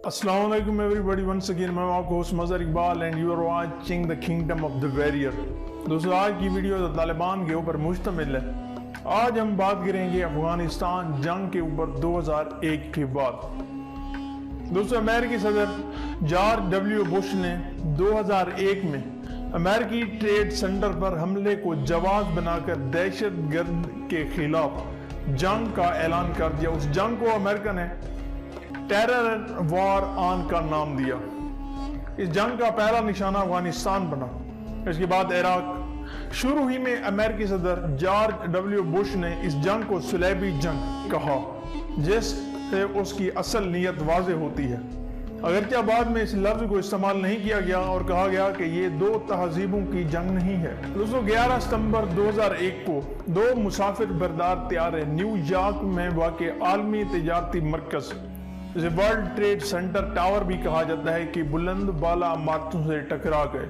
Assalamu alaikum everybody, once again मैं आपको host Mazhar Iqbal and you are watching the kingdom of the warrior. दोस्तों आज की वीडियो तालिबान के ऊपर मुश्तमिल है। आज हम बात करेंगे अफगानिस्तान जंग के ऊपर 2001 के बाद। दोस्तों अमेरिकी सदर जॉर्ज डब्ल्यू बुश ने 2001 में अमेरिकी ट्रेड सेंटर पर हमले को जवाब बनाकर दहशतगर्द के खिलाफ जंग का ऐलान कर दिया। उस जंग को अमेरिका ने टेरर वॉर ऑन का नाम दिया। इस जंग का पहला निशाना अफगानिस्तान बना। इसके बाद इराक। शुरू ही में अमेरिकी सदर जॉर्ज डब्ल्यू बुश ने इस जंग को सुलैबी जंग कहा, जिससे उसकी असल नीयत वाज़ेह होती है। अगरचे बाद में इस लफ्ज़ को इस्तेमाल नहीं किया गया और कहा गया कि ये दो तहजीबों की जंग नहीं है। दोस्तों 11 सितंबर 2001 को दो मुसाफिर बरदार तैयारे न्यूयॉर्क में वाक़ आलमी तिजारती मरकज़ जिसे वर्ल्ड ट्रेड सेंटर टावर भी कहा जाता है कि बुलंद बाला इमारतों से टकरा गए,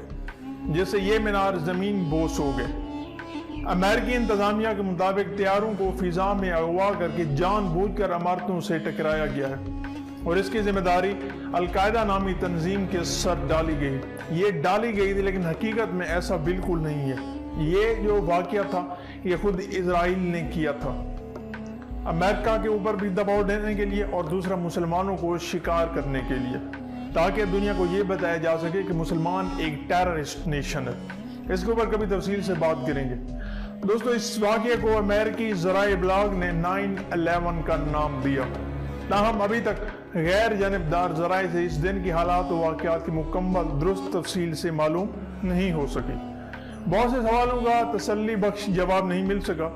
जिससे ये मीनार जमीन बोस हो गए। अमेरिकी इंतजामिया के मुताबिक तैयारों को फिजा में अगवा करके जानबूझकर इमारतों से टकराया गया है और इसकी जिम्मेदारी अल-कायदा नामी तंजीम के सर डाली गई। ये डाली गई थी, लेकिन हकीकत में ऐसा बिल्कुल नहीं है। ये जो वाक़या था ये खुद इजराइल ने किया था, अमेरिका के ऊपर भी दबाव देने के लिए और दूसरा मुसलमानों को शिकार करने के लिए, ताकि दुनिया को ये बताया जा सके कि मुसलमान एक टेररिस्ट नेशन है। इसके ऊपर कभी तफसील से बात करेंगे। दोस्तों इस वाक़े को अमेरिकी ज़राए ब्लॉग ने 9/11 का नाम दिया। ताहम अभी तक गैर जानबदार ज़राए से इस दिन की हालात और वाक़यात की मुकम्मल दुरुस्त तफसील से मालूम नहीं हो सकी। बहुत से सवालों का तसल्ली बख्श जवाब नहीं मिल सका।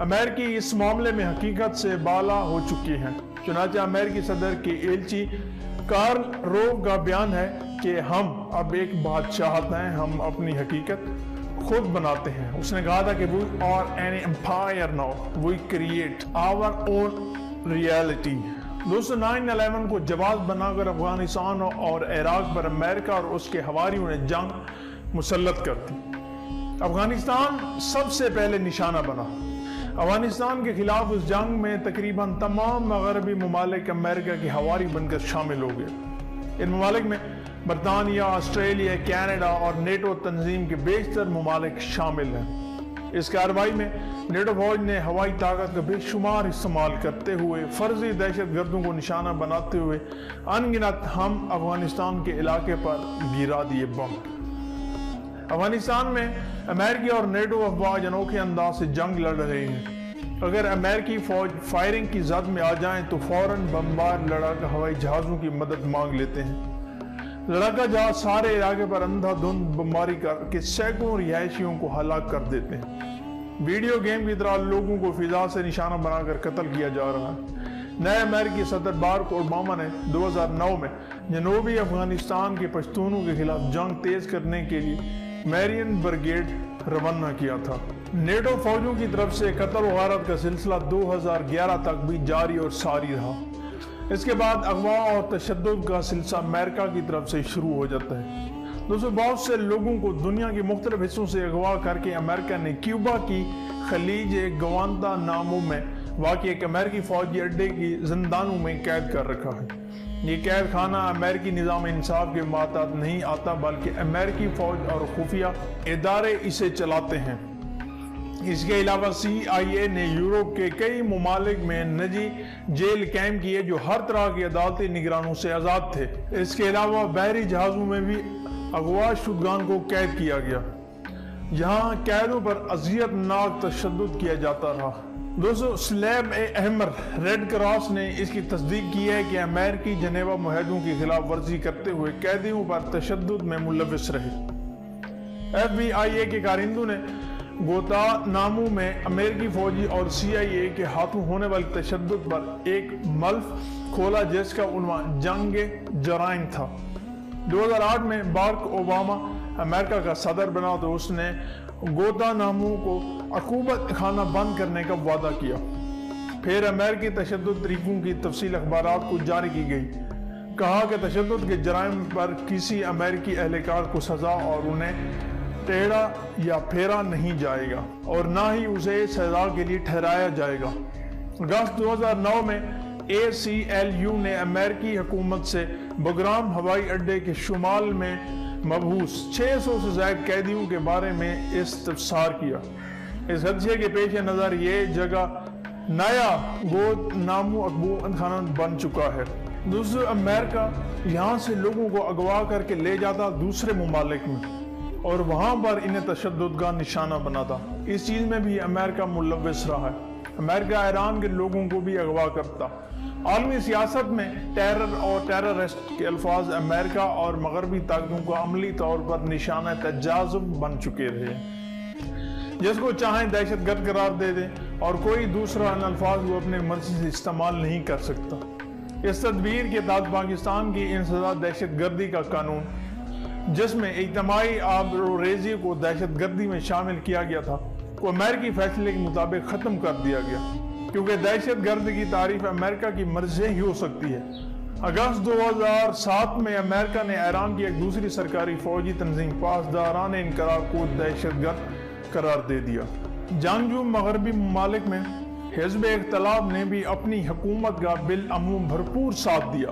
अमेरिकी इस मामले में हकीकत से बाला हो चुकी हैं। चुनांचे अमेरिकी सदर के एलची कार्ल रोव का बयान है कि हम अब एक बादशाहत हैं, हम अपनी हकीकत खुद बनाते हैं। उसने कहा था कि we are an empire now, we create our own reality. दोस्तों 9/11 को जवाब बनाकर अफगानिस्तान और इराक पर अमेरिका और उसके हवारियों ने जंग मुसल्लत कर दी। अफगानिस्तान सबसे पहले निशाना बना। अफगानिस्तान के खिलाफ उस जंग में तकरीबन तमाम मगरबी ममालिक अमेरिका के हवारी बनकर शामिल हो गए। इन ममालिक में बरतानिया, ऑस्ट्रेलिया, कैनेडा और नेटो तंजीम के बेशतर ममालिक शामिल हैं। इस कार्रवाई में नेटो फौज ने हवाई ताकत का बेशुमार इस्तेमाल करते हुए फर्जी दहशत गर्दों को निशाना बनाते हुए अनगिनत हम अफगानिस्तान के इलाके पर गिरा दिए बम। अफगानिस्तान में अमेरिकी और नेटो अफवाज अनोखे अंदाज से जंग लड़ रहे हैं। अगर अमेरिकी फौज फायरिंग की जद में आ जाएं तो फौरन बमबार लड़ाका हवाई जहाज़ों की मदद मांग लेते हैं। लड़ाका जहाज सारे इलाके पर अंधाधुंध बमबारी करके सैकड़ों रिहायशियों को हलाक कर देते हैं। वीडियो गेम की तरह लोगों को फिजा से निशाना बनाकर कत्ल किया जा रहा है। नए अमेरिकी सदर बाराक ओबामा ने 2009 में जनूबी अफगानिस्तान के पश्तूनों के खिलाफ जंग तेज करने के लिए मैरियन ब्रिगेड रवाना किया था। नेटो फौजों की तरफ से कत्ल व गारत का सिलसिला 2011 तक भी जारी और सारी रहा। इसके बाद अगवा और तशद्दुद का सिलसिला अमेरिका की तरफ से शुरू हो जाता है। दोस्तों बहुत से लोगों को दुनिया के मुख्तलिफ हिस्सों से अगवा करके अमेरिका ने क्यूबा की खलीज गुआंतानामो में वाक़ई एक अमेरिकी फौजी अड्डे की जिंदानों में कैद कर रखा है। ये कैद खाना अमेरिकी निज़ाम इंसाफ के मातहत नहीं आता, बल्कि अमेरिकी फौज और खुफिया इदारे इसे चलाते हैं। इसके अलावा CIA ने यूरोप के कई ममालिक में निजी जेल कायम किए जो हर तरह की अदालती निगरानों से आज़ाद थे। इसके अलावा बहरी जहाज़ों में भी अगवा शुदगान को कैद किया गया, जहाँ कैदों पर अज़ियतनाक तशद्दुद किया जाता रहा। दोस्तों स्लैब ए अहमर रेड क्रॉस ने इसकी तस्दीक की है कि अमेरिकी जनेवा मुआहदों की खिलाफ वर्जी करते हुए कैदियों पर तशद्दुद में मुलविस रहे। FBI के कारिंदों ने गुआंतानामो में अमेरिकी फौजी और CIA के हाथों होने वाले तशद्दुद पर एक मल्फ खोला, जिसका उन्वान जंग जराइम था। 2008 में बाराक ओबामा अमेरिका का सदर बना तो उसने गुआंतानामो को अकूबत खाना बंद करने का वादा किया। फिर अमेरिकी तशद्दुद तरीकों की तफसील अखबारात को जारी की गई। कहा कि तशद्दुद के जराइम पर किसी अमेरिकी एहलकार को सजा और उन्हें टेढ़ा या फेरा नहीं जाएगा और ना ही उसे सजा के लिए ठहराया जाएगा। अगस्त 2009 में ACLU نے امریکی حکومت سے بگرام ہوائی اڈے کے شمال میں مبعوث 600 سے زائد قیدیوں کے بارے میں استفسار کیا۔ اس خدشے کے پیش نظر یہ جگہ نیا گوانتانامو خانہ بن چکا ہے۔ دوسرے امریکہ یہاں سے لوگوں کو اغوا کر کے لے جاتا دوسرے ممالک میں اور وہاں پر انہیں تشدد کا نشانہ بناتا۔ اس چیز میں بھی امریکہ ملوث رہا ہے۔ امریکہ ایران کے لوگوں کو بھی اغوا کرتا۔ عالمی سیاست میں ٹیرر اور ٹیررسٹ کے الفاظ امریکہ اور مغربی طاقتوں کو عملی طور پر نشانہ تجاذب بن چکے رہے، جس کو چاہیں دہشت گرد قرار دے دیں اور کوئی دوسرا ان الفاظ کو اپنے مرضی سے استعمال نہیں کر سکتا۔ اس تدبیر کے تحت پاکستان کی انسداد دہشت گردی کا قانون، جس میں اجتماعی آبروریزی کو دہشت گردی میں شامل کیا گیا تھا، کو امریکی فیصلے کے مطابق ختم کر دیا گیا، کیونکہ دہشت گرد کی تعریف امریکہ کی مرضی ہی ہو سکتی ہے۔ اگست 2007 میں امریکہ نے ایران کی ایک دوسری سرکاری فوجی تنظیم پاسداران انقلاب کو دہشت گرد قرار دے دیا۔ جنگجو مغربی ممالک میں حزب اختلاف نے بھی اپنی حکومت کا بالعموم بھرپور ساتھ دیا۔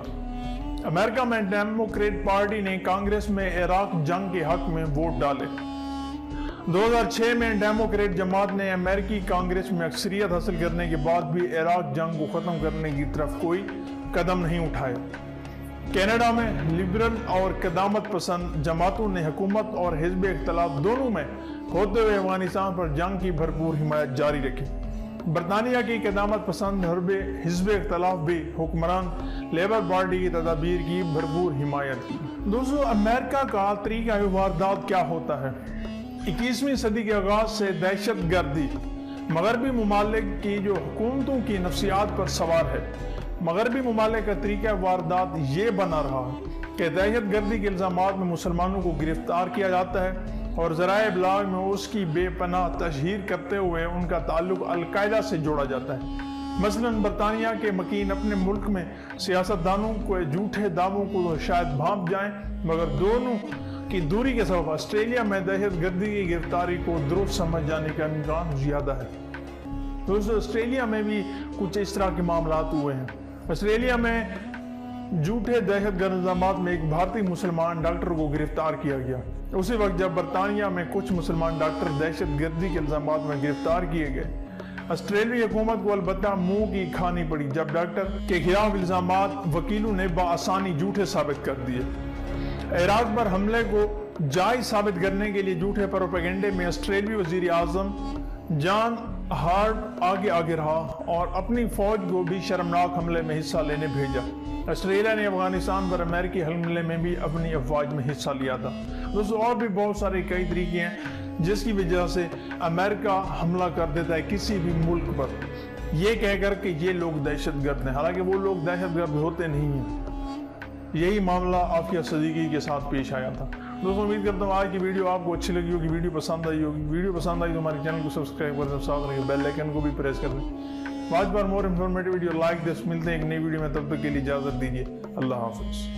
امریکہ میں ڈیموکریٹ پارٹی نے کانگریس میں عراق جنگ کے حق میں ووٹ ڈالے۔ 2006 میں ڈیموکریٹ جماعت نے امریکی کانگریس میں اکثریت حاصل کرنے کے بعد بھی عراق جنگ کو ختم کرنے کی طرف کوئی قدم نہیں اٹھایا۔ کینیڈا میں لبرل اور قدامت پسند جماعتوں نے حکومت اور حزب اختلاف دونوں میں ہوتے ہوئے افغانستان پر جنگ کی بھرپور حمایت جاری رکھی۔ برطانیہ کی قدامت پسند حزب اختلاف بھی حکمران لیبر پارٹی کی تدابیر کی بھرپور حمایت کی۔ دوستو، امریکہ کا طریقہ واردات کیا ہوتا ہے؟ 21ویں صدی کے آغاز سے دہشت گردی مغربی ممالک کی جو حکومتوں کی نفسیات پر سوار ہے۔ مغربی ممالک کا طریقہ واردات یہ بنا رہا ہے کہ دہشت گردی کے الزامات میں مسلمانوں کو گرفتار کیا جاتا ہے اور ذرائع ابلاغ میں اس کی بے پناہ تشہیر کرتے ہوئے ان کا تعلق القاعدہ سے جوڑا جاتا ہے۔ مثلاً برطانیہ کے مکین اپنے ملک میں سیاستدانوں کو جھوٹے دعووں کو شاید بھانپ جائیں، مگر دونوں کی دوری کے سبب آسٹریلیا میں دہشت گردی کی گرفتاری کو درست سمجھ جانے کا امکان زیادہ ہے۔ دوستو، آسٹریلیا میں بھی کچھ اس طرح کے معاملات ہوئے ہیں۔ آسٹریلیا میں جھوٹے دہشت گرد الزامات میں ایک بھارتی مسلمان ڈاکٹر کو گرفتار کیا گیا، اسی وقت جب برطانیہ میں کچھ مسلمان ڈاکٹر دہشت گردی کے الزامات میں گرفتار کیے گئے۔ آسٹریلوی حکومت کو البتہ منہ کی کھانی پڑی جب ڈاکٹر کے خلاف الزامات وکیلوں نے بآسانی جھوٹے ثابت کر دیے۔ عراق پر حملے کو جائز ثابت کرنے کے لیے جھوٹے پروپیگنڈے میں آسٹریلوی وزیر اعظم جان ہارڈ آگے رہا اور اپنی فوج کو بھی شرمناک حملے میں حصہ لینے بھیجا۔ آسٹریلیا نے افغانستان پر امریکی حملے میں بھی اپنی افواج میں حصہ لیا تھا۔ دوستو، اور بھی بہت سارے کئی طریقے ہیں جس کی وجہ سے امریکہ حملہ کر دیتا ہے کسی بھی ملک پر، یہ کہہ کر کہ یہ لوگ دہشت گرد ہیں، حالانکہ وہ لوگ دہشت گرد ہوتے نہیں ہیں۔ یہی معاملہ عافیہ صدیقی کے ساتھ پیش آیا تھا۔ دوستو، امید کرتا ہوں آج کی ویڈیو آپ کو اچھی لگی ہوگی، ویڈیو پسند آئی ہوگی۔ ویڈیو پسند آئی تو ہمارے چینل کو سبسکرائب کر دیں، ساتھ رہے بیل آئیکن کو بھی پریس کر دیں۔ آج پر مور انفارمیٹیو ویڈیو لائک دس، ملتے ہیں ایک نئی ویڈیو میں، تب تک کے لیے اجازت دیجیے۔ اللہ حافظ۔